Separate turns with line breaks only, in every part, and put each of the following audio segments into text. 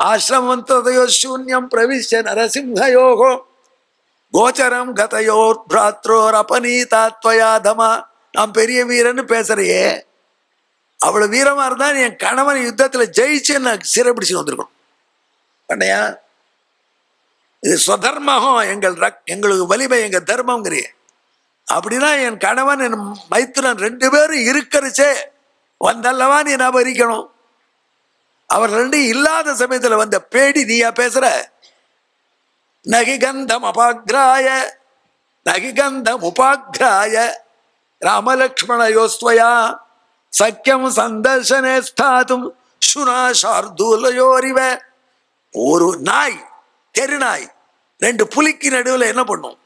ஆசிரமந்ததையோ சூன்யம் பிரவிஷ்ய நரசிம்ஹயோகோ கோச்சரம் கதையோர் பிராத்ரோர் அபநீதாத்வயாதமா. நான் பெரிய வீரன்னு பேசுறையே, அவ்வளவு வீரமா இருந்தா என் கணவன் யுத்தத்துல ஜெயிச்சு நான் சிறைப்பிடிச்சு வந்திருக்கணும். பண்ணையா இது ஸ்வதர்மம், எங்களுக்கு வலிமை, எங்க தர்மங்கிறிய. அப்படின்னா என் கணவன் என் மைத்துனன் 2 பேரும் இருக்கிறச்சே வந்தல்லவா நீ அபகரிக்கணும். அவர் 2 இல்லாத சமயத்துல வந்த பேடி நீயா பேசுற? நகிகந்தம் அபாக்ராய நகிகந்தம் உபாக்ராய ராமலக்ஷ்மணயோஸ்வயா சக்கியம் சந்தர்சனே ஸ்தாதும் சுனா சார்தூலயோரிவ. ஒரு நாய், தெரு நாய் 2 புலிக்கு நடுவில் என்ன பண்ணும்?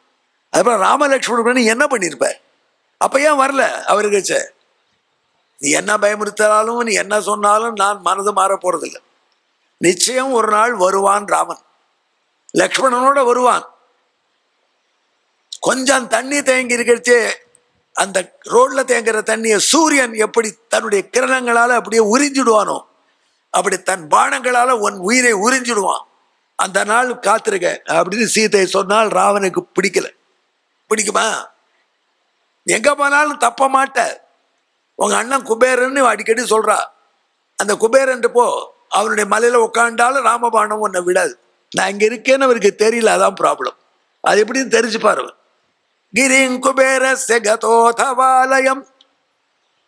அதுக்கப்புறம் ராமலட்சுமணன் என்ன பண்ணியிருப்ப? அப்ப ஏன் வரல அவருக்கு? நீ என்ன பயமுறுத்தாலும் நீ என்ன சொன்னாலும் நான் மனது மாற போறதில்லை. நிச்சயம் ஒரு நாள் வருவான் ராமன், லக்ஷ்மணனோட வருவான். கொஞ்சம் தண்ணி தேங்கி இருக்கிறச்சே அந்த ரோட்ல தேங்குற தண்ணியை சூரியன் எப்படி தன்னுடைய கிரணங்களால அப்படியே உறிஞ்சிடுவானோ அப்படி தன் பானங்களால உன் உயிரை உறிஞ்சிடுவான். அந்த நாள் காத்திருக்க அப்படின்னு சீதை சொன்னால் ராவனுக்கு பிடிக்கல. பிடிக்குமா? எங்க போனாலும் தப்ப மாட்ட. உங்க அண்ணன் குபேரன்னு அடிக்கடி சொல்றா. அந்த குபேரன் போ, அவனுடைய மலையில உட்காண்டாலும் ராமபானம் உன்னை விடாது. நான் இங்க இருக்கேன்னு அவருக்கு தெரியல, அதான் ப்ராப்ளம். அது எப்படின்னு தெரிஞ்சு பாரு. கிரிங் குபேரஸ்ய கதோதவாலயம்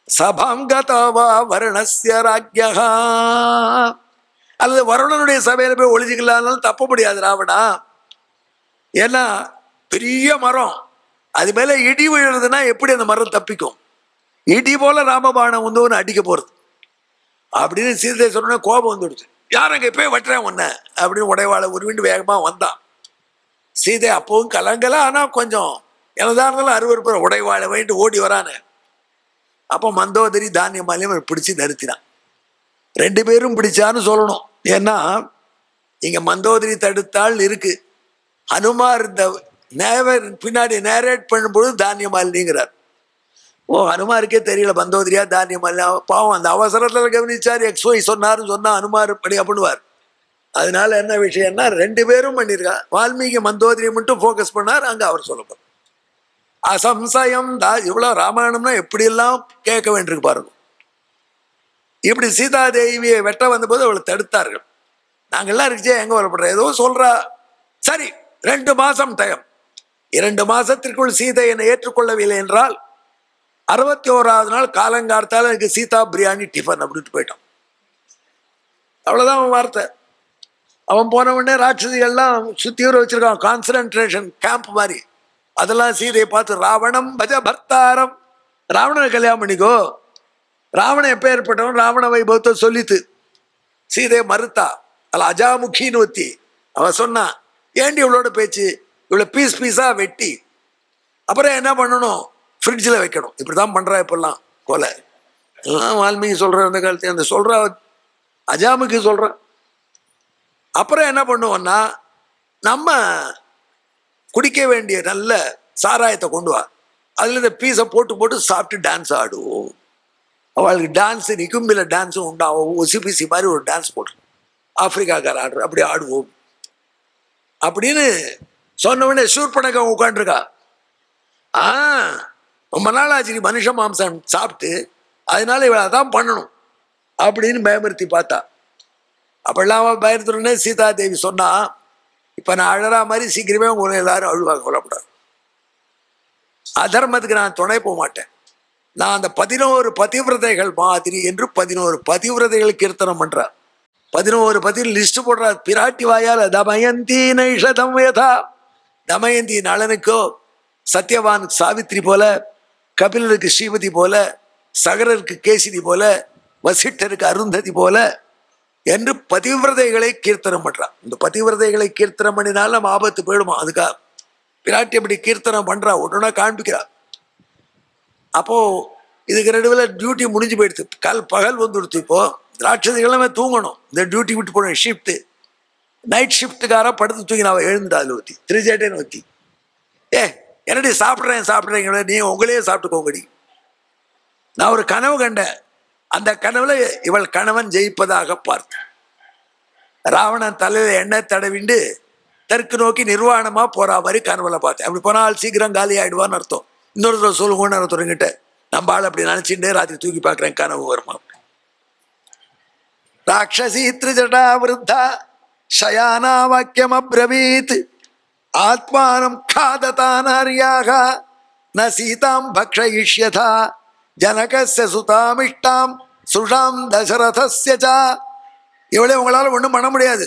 சபாம் கதவா வருணஸ்ய ராஜ்யஹ. அல்லது வருணனுடைய சபையில போய் ஒளிஞ்சுக்கலாம்னாலும் தப்ப முடியாது ராவணா. ஏன்னா பெரிய மரம், அது மேல இடி விழுறதுன்னா எப்படி அந்த மரம் தப்பிக்கும்? இடி போல ராமபானம் வந்து ஒன்று அடிக்க போறது அப்படின்னு சீதை சொன்ன கோபம் வந்துடுச்சு. யாரங்க போய் வெட்டுறேன் உன்ன அப்படின்னு உடைவாளை உருவிண்டு வேகமா வந்தான். சீதை அப்பவும் கலங்கல, ஆனா கொஞ்சம் என்னதான் இருந்தாலும் அருவருப்பு. உடைவாளை வாங்கிட்டு ஓடி வரானு. அப்போ மந்தோதரி தானியமாலையும் பிடிச்சி நிறுத்தினான். 2 பேரும் பிடிச்சான்னு சொல்லணும். ஏன்னா இங்க மந்தோதரி தடுத்தாள் இருக்கு. ஹனுமார் இந்த பின்னாடி நேரேட் பண்ணும்போது தானியமாலினிங்கிறார். ஓ, ஹனுமாருக்கே தெரியல மந்தோதரியா தானியமாலினி. பாவம் அந்த அவசரத்தில் கவனிச்சார். XY சொன்னாருன்னு சொன்னா ஹனுமார் படியா பண்ணுவார். அதனால என்ன விஷயம்னா 2 பேரும் பண்ணியிருக்கார். வால்மீகி மந்தோதரி மட்டும் ஃபோக்கஸ் பண்ணார். அங்க அவர் சொல்லப்போம் அசம்சயம் இவ்வளவு ராமாயணம்னா எப்படியெல்லாம் கேட்க வேண்டியிருக்கு பாருங்க. இப்படி சீதாதேவியை வெட்ட வந்தபோது அவளை தடுத்தார்கள். நாங்கள்லாம் இருக்கே எங்க வரப்படுற ஏதோ சொல்றா. சரி, 2 மாசம் டயம். 2 மாசத்திற்குள் சீதை என்னை ஏற்றுக்கொள்ளவில்லை என்றால் 61வது நாள் காலங்கார்த்தால எனக்கு சீதா பிரியாணி டிஃபன் அப்படின்ட்டு போயிட்டான். அவ்வளவுதான் அவன் வார்த்தை. அவன் போன உடனே ராட்சசிகள்லாம் சுத்தியூர வச்சிருக்கான், கான்சன்ட்ரேஷன் கேம்ப் மாதிரி. அதெல்லாம் சீதையை பார்த்து ராவணம் பஜ பர்த்தாரம், ராவணனை கல்யாணம் பண்ணிக்கோ. ராவணன் எப்ப ஏற்பட்டவன் ராவண வைபவத்தை சொல்லித்து. சீதையை மறுத்தா. அல்ல அஜாமுகின்னு ஒத்தி அவன் சொன்னான், ஏண்டி இவளோட பேச்சு? இவ்வளோ பீஸ் பீஸா வெட்டி அப்புறம் என்ன பண்ணணும்? ஃப்ரிட்ஜில் வைக்கணும். இப்படிதான் பண்றா இப்பெல்லாம் கொலை எல்லாம். வால்மீகி சொல்ற அந்த காலத்தையும் அந்த சொல்றா அஜாமுகி சொல்ற. அப்புறம் என்ன பண்ணுவோம்னா, நம்ம குடிக்க வேண்டிய நல்ல சாராயத்தை கொண்டு வா, அதுல இந்த பீஸை போட்டு போட்டு சாப்பிட்டு டான்ஸ் ஆடுவோம். அவளுக்கு டான்ஸ் நிக்கும்பில டான்ஸும் உண்டாகும். ஒசிபிசி மாதிரி ஒரு டான்ஸ் போட்டு ஆப்பிரிக்காக்கார ஆடுற அப்படி ஆடுவோம் அப்படின்னு சொன்ன உடனே சூர்பனகம் உட்காந்துருக்கா. ரொம்ப நாள் ஆச்சு மனுஷ மாம்சம் சாப்பிட்டு, அதனால இவளை அதான் பண்ணணும் அப்படின்னு பயமுறுத்தி பார்த்தா. அப்பெல்லாம் பயந்துடனே சீதாதேவி சொன்னா, இப்ப நான் அழறா மாதிரி சீக்கிரமே உங்களை எல்லாரும் அழுவாங்க, கொல்லப்படாது. அதர்மத்துக்கு நான் துணை போக மாட்டேன். நான் அந்த 11 பதிவிரதைகள் மாதிரி என்று 11 பதிவிரதைகள் கீர்த்தனம் பண்றார். 11 பதி லிஸ்ட் போடுறார் பிராட்டி வாயால. தமயந்தி நைஷதம் யதா, தமயந்தி நளனுக்கோ, சத்யவான் சாவித்ரி போல, கபிலருக்கு ஸ்ரீமதி போல, சகரருக்கு கேசினி போல, வசிட்டருக்கு அருந்ததி போல என்று பதிவிரதைகளை கீர்த்தனம் பண்றான். இந்த பதிவிரதைகளை கீர்த்தனம் பண்ணினால நம்ம ஆபத்து போயிடுமா? அதுக்காக பிராட்டி அப்படி கீர்த்தனம் பண்றா, உடனே காண்பிக்கிறா. அப்போ இதுக்கு நடுவில் டியூட்டி முடிஞ்சு போயிடுது. பகல் வந்துடுத்து. இப்போ ராட்சதிகளுமே தூங்கணும். இந்த டியூட்டி விட்டு போன ஷிஃப்ட் நைட் ஷிஃப்ட்டுக்கார படுத்து தூங்கி நான் எழுந்துட்டா. அதில் ஊற்றி திரிஜேட்டேன்னு ஊற்றி, என்னடி சாப்பிட்றீங்களா? நீ உங்களையே சாப்பிட்டுக்கோங்கடி. நான் ஒரு கனவு கண்டேன். அந்த கனவுல இவள் கணவன் ஜெயிப்பதாக பார்த்தேன். ராவணன் தலையில எண்ணெய் தடவிண்டு தெற்கு நோக்கி நிர்வாணமா போற மாதிரி கனவுல பார்த்தேன். அப்படி போனால் சீக்கிரம் காலி ஆயிடுவான்னு அர்த்தம். இன்னொரு தடவை சொல்லுங்கன்னு ஒருத்தருங்கிட்ட நம்ம ஆள் அப்படி நினைச்சுட்டு ராத்திரி தூக்கி பார்க்குறேன் கனவு வருமா. ராட்சசி திரிஜடா விருத்தா சயானா வாக்கியம் அப்ரவீத் ஆத்மானம் காததானாரியாக ந சீதாம் பக்ஷயிஷ்யதா ஜனகஸ்ய சுதாமிஷ்டாம் சுஷாம் தசரதஸ்ய ச. இவளே உங்களால் ஒன்றும் பண்ண முடியாது.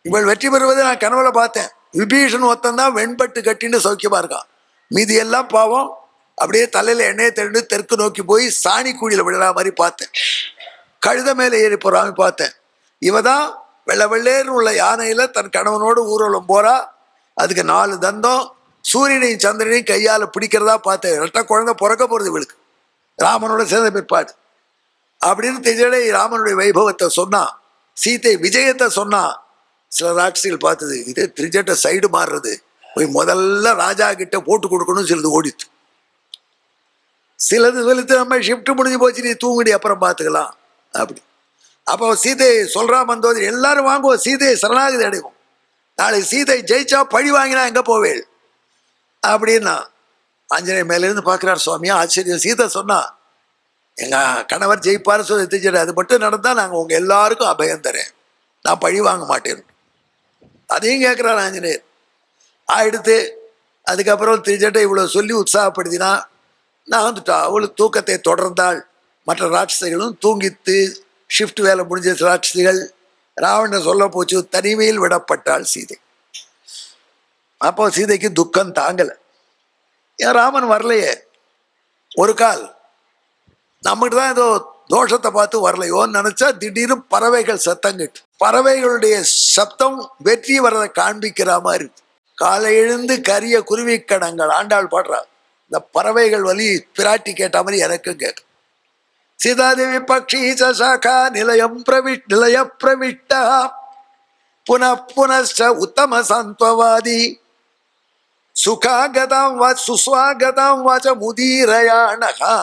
இவள் வெற்றி பெறுவதை நான் கனவுல பார்த்தேன். விபீஷன் ஒத்தந்தான் வெண்பட்டு கட்டின்னு சௌக்கியமா இருக்கான். மீதி எல்லாம் பாவம் அப்படியே தலையில எண்ணெயை தெரிந்து தெற்கு நோக்கி போய் சாணி குழியில விழற மாதிரி பார்த்தேன். கழுத மேலே ஏறி போறாம பார்த்தேன். இவதான் வெள்ளை வெள்ளேன்னு உள்ள யானையில தன் கணவனோடு ஊர்வலம் போறா. அதுக்கு 4 தந்தம், சூரியனையும் சந்திரனையும் கையால பிடிக்கிறதா பார்த்தேன். ரெட்ட குழந்தை பிறக்க போறது இவளுக்கு ராமனோட சேர்ந்த பிற்பாடு அப்படின்னு திஜடை ராமனுடைய வைபவத்தை சொன்னா, சீதை விஜயத்தை சொன்னா. சில ராட்சிகள் பார்த்தது இது திரிஜட்ட சைடு மாறுறது, போய் முதல்ல ராஜா கிட்ட போட்டு கொடுக்கணும். சிலது ஓடித்து, சிலது சொல்லித்து நம்ம ஷிஃப்ட் முடிஞ்சு போச்சு, நீ தூங்கிடி அப்புறம் பார்த்துக்கலாம் அப்படி. அப்போ சீதை சொல்றா மந்தோதரி, எல்லாரும் வாங்குவோம், சீதையை சரணாகதி அடைவோம். நாளைக்கு சீதை ஜெயிச்சா பழி வாங்கினா எங்க போவேள் அப்படின்னா ஆஞ்சநேய மேலேருந்து பார்க்குறார். சுவாமியா ஆச்சரியம். சீதை சொன்னா எங்க கணவர் ஜெயிப்பாரு சொல்லி திரிஜடை, அது மட்டும் நடந்தா நாங்கள் உங்க எல்லாருக்கும் அபயம் தரேன், நான் பழி வாங்க மாட்டேன். அதையும் கேட்குறாரு ஆஞ்சநேயர். ஆயிடுத்து. அதுக்கப்புறம் திரிஜட்டை இவ்வளோ சொல்லி உற்சாகப்படுத்தினா நான் வந்துட்டா. அவளுக்கு தூக்கத்தை தொடர்ந்தாள். மற்ற ராட்சசிகளும் தூங்கித்து ஷிஃப்ட் வேலை முடிஞ்ச ராட்சசிகள். ராவணன் சொல்ல போச்சு, தனிமையில் விடப்பட்டாள் சீதை. அப்போ சீதைக்கு துக்கம் தாங்கலை. ஏன் ராமன் வரலையே? ஒரு கால் நம்மகிட்ட தான் ஏதோ தோஷத்தை பார்த்து வரலையோன்னு நினைச்சா திடீர்னு பறவைகள் சத்தம் கேட்டு, பறவைகளுடைய சப்தம் வெற்றி வரதை காண்பிக்கிற மாதிரி இருக்கு. காலை எழுந்து கரிய குருவிக்கணங்கள் ஆண்டாள் பாடுறா. இந்த பறவைகள் வலி பிராட்டி கேட்ட மாதிரி எனக்கும் கேட்கும். சீதாதேவி பக்ஷி சாக்கா நிலைய பிரவிஷ்டா புனః உத்தம சாந்த்வவாதி சுகாகதாம் சுஸ்வாகதாம் வாச முதீரயாணகா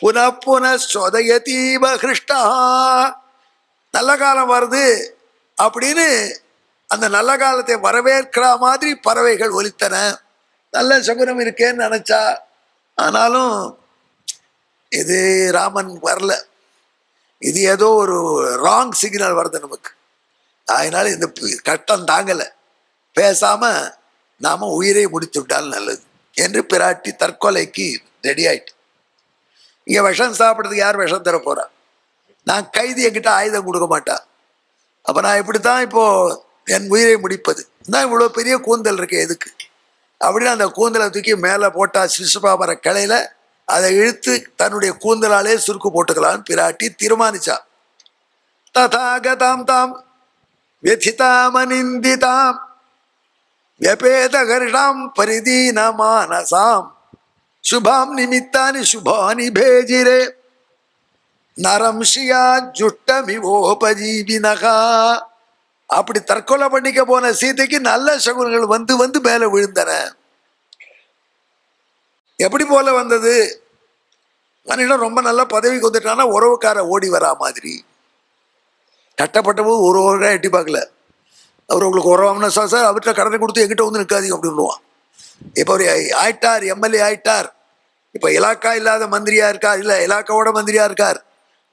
புனப்புனோதயதீப கிருஷ்ணா. நல்ல காலம் வருது அப்படின்னு அந்த நல்ல காலத்தை வரவேற்கிற மாதிரி பறவைகள் ஒலித்தன. நல்ல சகுனம் இருக்கேன்னு நினைச்சா. ஆனாலும் இது ராமன் வரல, இது ஏதோ ஒரு ராங் சிக்னல் வருது நமக்கு. அதனால இந்த கட்டம் தாங்கலை, பேசாம நாம உயிரை முடித்து விட்டால் நல்லது என்று பிராட்டி தற்கொலைக்கு ரெடி ஆயிட்டு. இங்க விஷம் சாப்பிட்றதுக்கு யார் விஷம் தர போறா? நான் கைதி, என்கிட்ட ஆயுதம் கொடுக்க மாட்டா. அப்ப நான் இப்படித்தான் இப்போ என் உயிரை முடிப்பது. நான் இவ்வளோ பெரிய கூந்தல் இருக்கேன் எதுக்கு அப்படின்னு அந்த கூந்தலை தூக்கி மேலே போட்டா சிசுபாமர கிளையில அதை இழுத்து தன்னுடைய கூந்தலாலே சுருக்கு போட்டுக்கலான்னு பிராட்டி தீர்மானிச்சா. ததாகதாம் தாம் व्यथितामनिन्दितां व्यपेतघर्षां परिदीनमानसां शुभां निमित्तानि शुभानि भेजिरे नरं श्रिया जुट्टमिवोपजीविनः. அப்படி தற்கொலை பண்ணிக்க போன சீதைக்கு நல்ல சகுனங்கள் வந்து வந்து மேலே விழுந்தன. எப்படி போல வந்தது? மனிதன் ரொம்ப நல்ல பதவிக்கு வந்துட்டானா உறவுக்கார ஓடி வரா மாதிரி. கட்டப்பட்டவும் ஒரு எட்டி பார்க்கல. அவர் உங்களுக்கு உறவாமனா சார் அவர்கிட்ட கடனை கொடுத்து எங்கிட்ட வந்து நிற்காதீங்க அப்படின்னுவான். இப்போ அவர் ஆயிட்டார், எம்எல்ஏ ஆயிட்டார், இப்போ இலாக்கா இல்லாத மந்திரியா இருக்கார், இல்லை இலாக்காவோட மந்திரியா இருக்கார்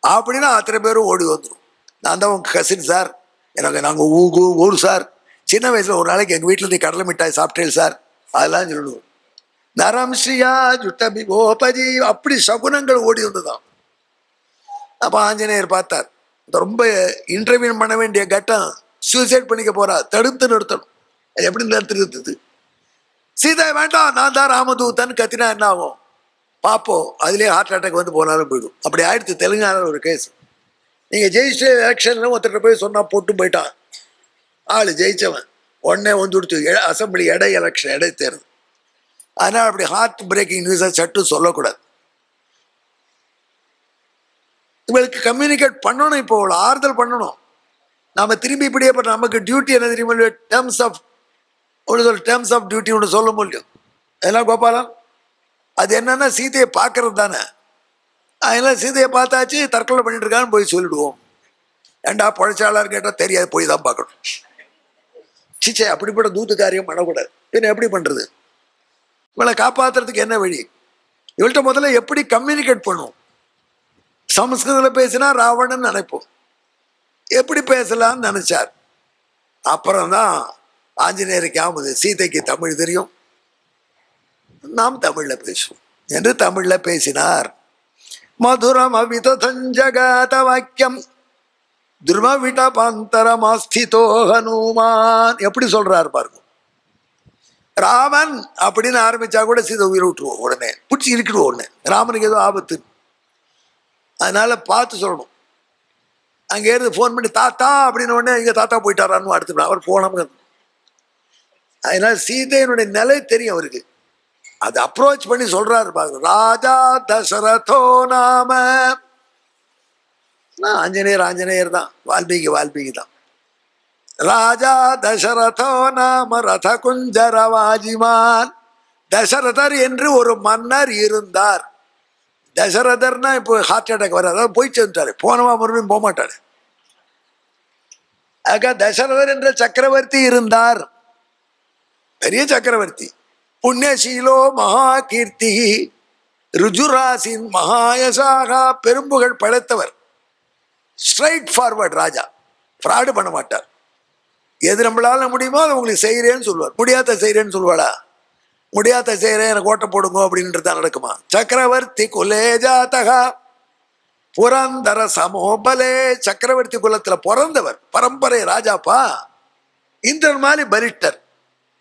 அப்படின்னா அத்தனை பேரும் ஓடி வந்துடும். நான் தான் உங்க கசின் சார், எனக்கு நாங்கள் ஊர் சார், சின்ன வயசில் ஒரு நாளைக்கு எங்கள் வீட்டில் நீ கடலை மிட்டாய் சாப்பிட்டேன் சார், அதெல்லாம் சொல்லுவோம். நரம் ஸ்ரீயா ஜுட்டபி கோபஜி அப்படி சகுனங்கள் ஓடி வந்துதான். அப்போ ஆஞ்சநேயர் பார்த்தார், ரொம்ப இன்டர்வியூ பண்ண வேண்டிய கட்டம், சூசைட் பண்ணிக்க போறா, தடுத்து நிறுத்தணும். எப்படி நிறுத்துறது? சீதா வேண்டாம், நான் தான் ராமதூதன் கத்தினா என்ன ஆகும் பார்ப்போம். அதுலேயே ஹார்ட் அட்டாக் வந்து போனாலும் போயிடும். அப்படி ஆயிடுத்து தெலுங்கானாவில் ஒரு கேஸ். நீங்கள் ஜெயிச்ச எலெக்ஷன்ல ஒருத்தர் போய் சொன்னால் போட்டு போயிட்டான். ஆள் ஜெயிச்சவன் உடனே வந்து கொடுத்து அசம்பிளி எலெக்ஷன் தேர்தல். அதனால் அப்படி ஹார்ட் பிரேக்கிங் நியூஸை சட்டு சொல்லக்கூடாது. இவளுக்கு கம்யூனிகேட் பண்ணணும், இப்போ அவளை ஆறுதல் பண்ணணும். நாம திரும்பி இப்படியே பண்ண நமக்கு டியூட்டி என்ன தெரியுமா? டேர்ம்ஸ் ஆஃப் டியூட்டி ஒன்று சொல்ல முடியும். அதெல்லாம் கோபாலன் அது என்னன்னா சீதையை பார்க்கறது தானே. அதெல்லாம் சீதையை பார்த்தாச்சு, தற்கொலை பண்ணிட்டு இருக்கான்னு போய் சொல்லிடுவோம். ஏண்டா பழச்சாளர் கேட்டால் தெரியாது, போய் தான் பார்க்கணும். சிச்சே, அப்படிப்பட்ட தூத்து காரியம் பண்ணக்கூடாது. பின்ன எப்படி பண்ணுறது? இவளை காப்பாற்றுறதுக்கு என்ன வழி? இவள்கிட்ட முதல்ல எப்படி கம்யூனிகேட் பண்ணும்? சமஸ்கிருதத்தில் பேசினா ராவணன் நினைப்போம், எப்படி பேசலாம்னு நினைச்சார். அப்புறம்தான் ஆஞ்சநேயருக்கு ஆகுது, சீதைக்கு தமிழ் தெரியும், நாம் தமிழ்ல பேசுவோம் என்று தமிழ்ல பேசினார். மதுரம் அவிதஞ்சகாத வாக்கியம் துர்மவிடபாந்தரமாஸ்திதோ ஹனுமான். எப்படி சொல்றாரு பாருங்க. ராமன் அப்படின்னு ஆரம்பிச்சா கூட சீதை உயிரை விட்டுருவோம், உடனே பிடிச்சி இருக்கிடுவோம். உடனே ராமனுக்கு ஏதோ ஆபத்து, அதனால பார்த்து சொல்லணும். அங்கே இருந்து ஃபோன் பண்ணி தாத்தா அப்படின்னு உடனே இங்கே தாத்தா போயிட்டாரான்னு அடுத்து அவர் போனோம்னு. அதனால சீதையினுடைய நிலை தெரியும் அவருக்கு. அது அப்ரோச் பண்ணி சொல்றாரு பாருங்க. ராஜா தசரதோ நாம. ஆஞ்சநேயர் ஆஞ்சநேயர் தான், வால்மீகி தான். ராஜா தசரதோ நாம ரத குஞ்சரவாஜிமான். தசரதர் என்று ஒரு மன்னர் இருந்தார். தசரதர்னா இப்போ ஹார்ட் அட்டாக் வர, அதாவது போய் சேர்ந்துட்டாரு, போனவா மறுபடியும் போக மாட்டாரு. ஆக தசரதர் என்ற சக்கரவர்த்தி இருந்தார், பெரிய சக்கரவர்த்தி. புண்ணியசீலோ மகா கீர்த்தி ருஜுராசின் மகாயசாகா, பெரும்புகள் படைத்தவர். ஸ்ட்ரைட் ஃபார்வர்ட் ராஜா, ஃப்ராடு பண்ண மாட்டார். எது நம்மளால முடியுமோ அதை உங்களுக்கு செய்கிறேன்னு சொல்லுவார். முடியாத செய்கிறேன்னு சொல்லுவாளா? முடியாத செய்கிறேன், எனக்கு ஓட்ட போடுங்க அப்படின்றதான் நடக்குமா? சக்கரவர்த்தி குலே ஜாதகா புரந்தர சமோபலே. சக்கரவர்த்தி குலத்துல பிறந்தவர், பரம்பரை ராஜாப்பா, இந்திரன் மாதிரி பலிஷ்டர்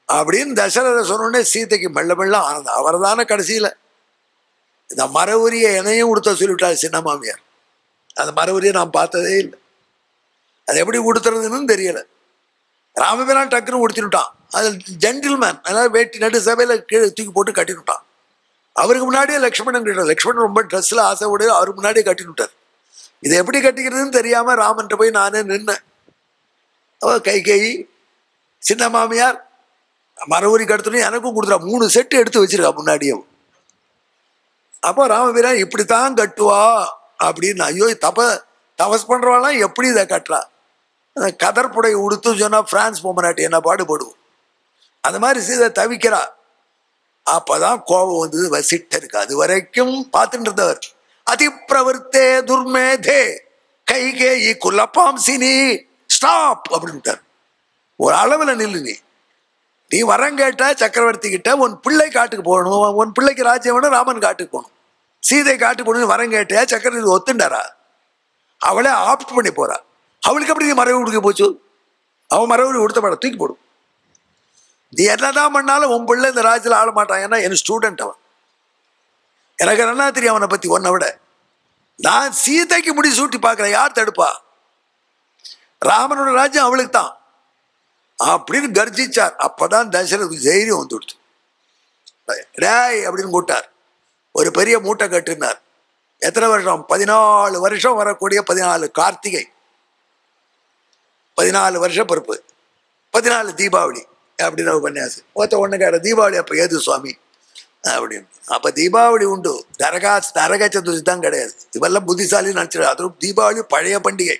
அப்படின்னு தசரத சொன்னோடனே சீதைக்கு மெல்ல மெல்ல ஆனந்தம். அவர் தானே கடைசியில இந்த மரவுரிய இணையும் கொடுத்த சொல்லிவிட்டார் சின்ன மாமியார். அந்த மரவுரியை நான் பார்த்ததே இல்லை, அது எப்படி கொடுத்துறதுன்னு தெரியல. ராமபிரான் டக்குன்னு உடுத்தினுட்டான். அது ஜென்டில்மேன், அதனால வேட்டி நடு சபையில கீழே தூக்கி போட்டு கட்டினுட்டான். அவருக்கு முன்னாடியே லக்ஷ்மணன் கிட்ட, லக்ஷ்மணன் ரொம்ப ட்ரெஸ்ல ஆசையோடு அவருக்கு முன்னாடியே கட்டினுட்டார். இதை எப்படி கட்டிக்கிறதுன்னு தெரியாம ராமன்ட்ட போய் நானே நின்னேன். கை சின்ன மாமியார் மரவுரி கடுத்துன்னு எனக்கும் கொடுத்துறா, 3 செட்டு எடுத்து வச்சிருக்கா முன்னாடியே. அப்போ ராமபிரான் இப்படித்தான் கட்டுவா அப்படின்னு. ஐயோ, தபஸ் பண்றவாலாம் எப்படி இதை கட்டுறா? கதர்புடை உடுத்து சொன்னா பிரான்ஸ் பொம்மநாட்டி என்ன பாடுபடுவோம். அந்த மாதிரி சீதை தவிக்கிறா. அப்பதான் கோபம் வந்தது வசிட்டருக்கு. அது வரைக்கும் பார்த்துட்டு இருந்தவர். அதிப்பிரவர்த்தே துர்மேதே கைகேயி குலப்பாம்சினி, ஸ்டாப் அப்படின்ட்டார். ஒரு அளவுல நில்லு, நீ வரம் கேட்ட சக்கரவர்த்தி கிட்ட, உன் பிள்ளை காட்டுக்கு போகணும், உன் பிள்ளைக்கு ராஜ்யம் வேணும், ராமன் காட்டுக்கு போகணும், சீதை காட்டுக்கு போகணும் வரம் கேட்டியா? சக்கரவர்த்தி ஒத்துண்டாரா? அவளே ஆப்ட் பண்ணி போறா. அவளுக்கு எப்படி நீ மறைவு கொடுக்க போச்சு? அவன் மறைவு கொடுத்த மாட்டா, தூக்கி போடும். நீ என்னதான் பண்ணாலும் உன் பிள்ளை இந்த ராஜ்யத்தில் ஆள மாட்டான். ஏன்னா என் ஸ்டூடெண்ட் அவன், எனக்கு என்ன தெரியும் அவனை பத்தி உன்னை விட. நான் சீதைக்கு முடி சூட்டி பார்க்கிறேன், யார் தடுப்பா? ராமனோட ராஜ்யம் அவளுக்கு தான் அப்படின்னு கர்ஜிச்சார். அப்பதான் தசரதுக்கு தைரியம் வந்துடுச்சு. டேய் அப்படின்னு கூட்டார். ஒரு பெரிய மூட்டை கட்டுனார். எத்தனை வருஷம்? 14 வருஷம் வரக்கூடிய 14 கார்த்திகை, 14 வருஷம் பொறுப்பு, 14 தீபாவளி அப்படின்னு உபன்யாசம். ஒன்று கேட்ட தீபாவளி அப்போ ஏது சுவாமி அப்படின்னு. அப்போ தீபாவளி உண்டு, நரக சதுர்த்தி தான் கிடையாது. இவெல்லாம் புத்திசாலி நினச்சிடு. அதுவும் தீபாவளி பழைய பண்டிகை.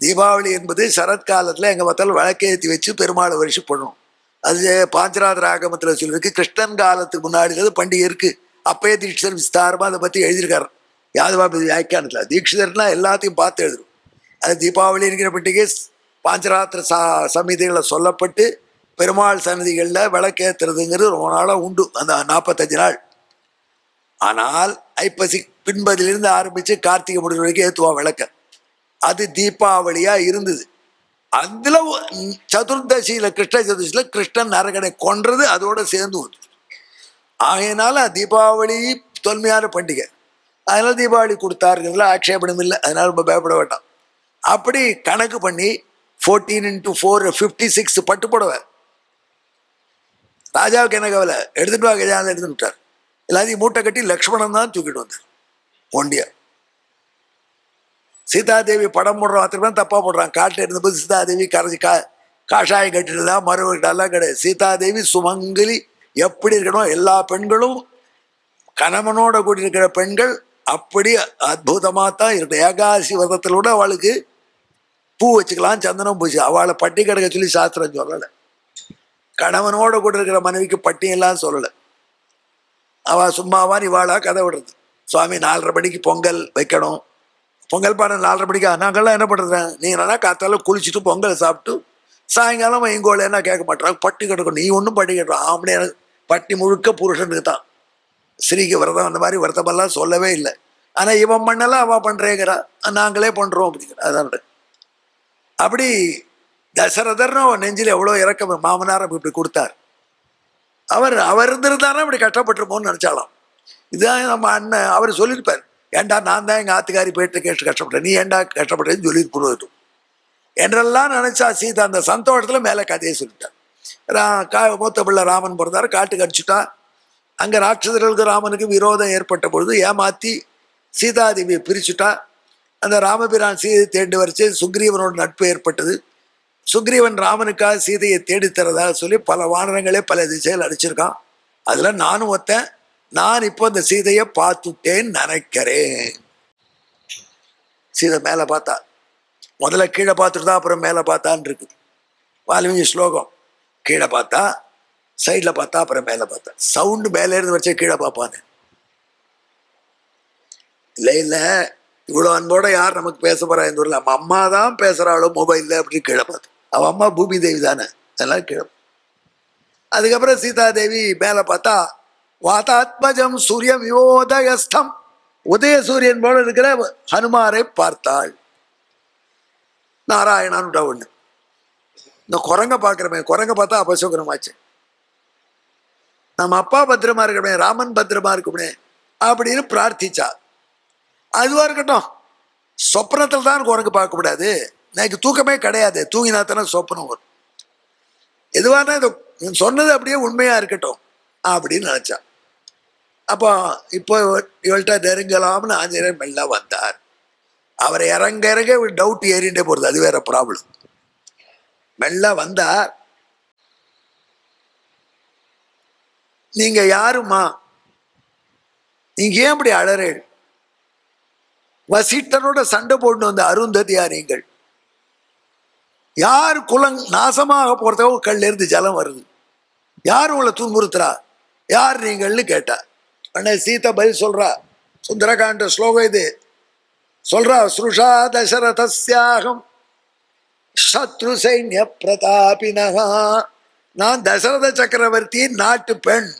தீபாவளி என்பது சரத்காலத்தில் எங்கள் பார்த்தாலும் விளக்கேற்றி வச்சு பெருமாளை வருஷம் பண்ணணும். அது பாஞ்சராத்திர ஆகமத்தில் சொல்லியிருக்கு. கிருஷ்ணன் காலத்துக்கு முன்னாடி பண்டிகை இருக்கு. அப்பயே தீட்சிதர் விஸ்தாரமாக அதை பற்றி எழுதியிருக்காரு யாதவாபதி வியாக்கியானத்தில். தீட்சிதர்னா எல்லாத்தையும் பார்த்து எழுதும். அது தீபாவளி இருக்கிற பண்டிகை பாஞ்சராத்திர சமிதிகளை சொல்லப்பட்டு பெருமாள் சன்னதிகளில் விளக்கேற்றுறதுங்கிறது ரொம்ப நாளாக உண்டு, அந்த 45 நாள். ஆனால் ஐப்பசி பின்பதிலிருந்து ஆரம்பித்து கார்த்திகை முடிவு வரைக்கும் ஏற்றுவான் விளக்க. அது தீபாவளியா இருந்தது. அதுல சதுர்தசியில, கிருஷ்ண சதுர்தசியில கிருஷ்ணன் நரகனை கொன்றது அதோட சேர்ந்து வந்து. ஆகையினால தீபாவளி தொன்மையான பண்டிகை. அதனால தீபாவளி கொடுத்தாருங்கிறதுல ஆட்சேபணம் இல்லை. அதனால ரொம்ப பயப்பட வேண்டாம். அப்படி கணக்கு பண்ணி 14 × 4 56 பட்டு புடவை. ராஜாவுக்கு என்ன கவலை? எடுத்துட்டு வா கஜான எடுத்துட்டு விட்டார். எல்லாத்தையும் மூட்டை கட்டி லக்ஷ்மணன் தான் தூக்கிட்டு வந்தார் ஒண்டியா. சீதாதேவி படம் போடுற மாத்திரமே தப்பா போடுறான். காட்டில் இருந்தபோது சீதாதேவி கரைச்சி காஷாயம் கட்டிட்டுதான் மறுவெல்லாம் கிடையாது. சீதாதேவி சுமங்கலி எப்படி இருக்கணும், எல்லா பெண்களும் கணவனோட கூடி இருக்கிற பெண்கள் அப்படி அற்புதமாக தான் இருக்கணும். ஏகாசி விரதத்தில் கூட அவளுக்கு பூ வச்சுக்கலாம், சந்தனம் பூச்சி. அவளை பட்டி கிடக்க சொல்லி சாஸ்திரம் சொல்லலை. கணவனோட கூட இருக்கிற மனைவிக்கு பட்டியெல்லாம் சொல்லலை. அவள் சும்மாவான் இவாளா கதை விடுறது. சுவாமி 4:30 மணிக்கு பொங்கல் வைக்கணும், பொங்கல் பானை 4:30 மணிக்கா? நாங்கள்லாம் என்ன பண்ணுறது, நீங்கள் நல்லா காத்தால குளிச்சுட்டு பொங்கல் சாப்பிட்டு சாயங்காலம் எங்கோல என்ன கேட்க மாட்டாங்க, பட்டி கிடக்கும். நீ ஒன்றும் பட்டி கட்டணும் ஆம்பளை, பட்டி முழுக்க புருஷனுக்கு தான். ஸ்ரீக்கு விரதம் அந்த மாதிரி விரதமெல்லாம் சொல்லவே இல்லை. ஆனால் இவன் பண்ணலாம் அவள் பண்ணுறேங்கிறா, நாங்களே பண்ணுறோம் அப்படிங்கிற. அதான் அப்படி தசரதர்னு அவன் நெஞ்சில் எவ்வளோ இறக்கம், மாமனார் இப்படி கொடுத்தார். அவர் இருந்திருந்தானே இப்படி கஷ்டப்பட்டுருப்போம்னு நினச்சாலாம். இதுதான் நம்ம அண்ணன் அவர் சொல்லியிருப்பார், ஏண்டா நான் தான் எங்கள் ஆத்துக்காரி போயிட்டு கேட்டு கஷ்டப்பட்டேன், நீ ஏண்டா கஷ்டப்பட்டேன்னு சொல்லி கொடுத்துட்டும் என்றெல்லாம் நினச்சா சீதா அந்த சந்தோஷத்தில் மேலே கதையை சொல்லிட்டார். மூத்த பிள்ளை ராமன் பிறந்தார், காட்டுக்கு அடிச்சுட்டா. அங்கே ராட்சசர்களுக்கு ராமனுக்கு விரோதம் ஏற்பட்ட பொழுது ஏமாற்றி சீதாதேவியை பிரிச்சுட்டா. அந்த ராமபிரான் சீதையை தேடி வரைச்சு சுக்ரீவனோட நட்பு ஏற்பட்டது. சுக்ரீவன் ராமனுக்காக சீதையை தேடித்தரதாக சொல்லி பல வானரங்களே பல திசைகள் அடிச்சிருக்கான். அதில் நானும் ஒத்தேன். நான் இப்போ இந்த சீதையை பார்த்துட்டேன்னு நினைக்கிறேன். சீதை மேலே பார்த்தா, முதல்ல கீழே பார்த்துட்டு தான் அப்புறம் மேலே பார்த்தான்னு இருக்கு வால்மீகி ஸ்லோகம். கீழே பார்த்தா, சைடில் பார்த்தா, அப்புறம் மேலே பார்த்தா. சவுண்டு மேலே இருந்து வச்சே கீழே பார்ப்பான்னு இல்லை. இவ்வளோ அன்போட யார் நமக்கு பேச போறா இந்த ஊரில்? நம்ம அம்மா தான் பேசுகிறாளோ மொபைலில் அப்படின்னு கீழே பார்த்து. அவன் அம்மா பூமி தேவி தானே, அதெல்லாம் கீழே. அதுக்கப்புறம் சீதாதேவி மேலே பார்த்தா, வாதாத்மஜம் சூரியம் யோதயஸ்தம், உதய சூரியன் போல இருக்கிற ஹனுமாரை பார்த்தாள். நாராயணான்டா ஒன்று. இந்த குரங்க பார்க்குறமே, குரங்க பார்த்தா அபசகுனமாச்சு. நம்ம அப்பா பத்திரமா இருக்கமே, ராமன் பத்திரமா இருக்குமே அப்படின்னு பிரார்த்திச்சா. அதுவா இருக்கட்டும், சொப்னத்தில் தான் குரங்கு பார்க்கக்கூடாது. எனக்கு தூக்கமே கிடையாது, தூங்கினா தானே சொப்பனம் வரும். எதுவானா இது சொன்னது அப்படியே உண்மையா இருக்கட்டும் அப்படின்னு நினைச்சா. அப்போ இப்போ இவள்கிட்ட நெருங்கலாம்னு ஆஞ்சநேயர் மெல்ல வந்தார். அவரை இறங்க டவுட் ஏறிண்டே போறது, அது வேற ப்ராப்ளம். மெல்ல வந்தார். நீங்க யாருமா, நீங்க ஏன் இப்படி அழறேள்? வசிட்டனோட சண்டை போட்டு வந்த அருந்ததியா நீங்கள்? யார் குலம் நாசமாக போறதோ கல்ல இருந்து ஜலம் வருது, யார் உங்களை துன்புறுத்துறா, யார் நீங்கள்னு கேட்டா. உடனே சீதா பதில் சொல்றா. சுந்தரகாண்ட ஸ்லோகம் இது சொல்றா. ஸ்ருஷா தசரதஸ்யாகம் சத்ரு சைன்ய பிரதாபினகா, நான் தசரத சக்கரவர்த்தி நாட்டு பெண்.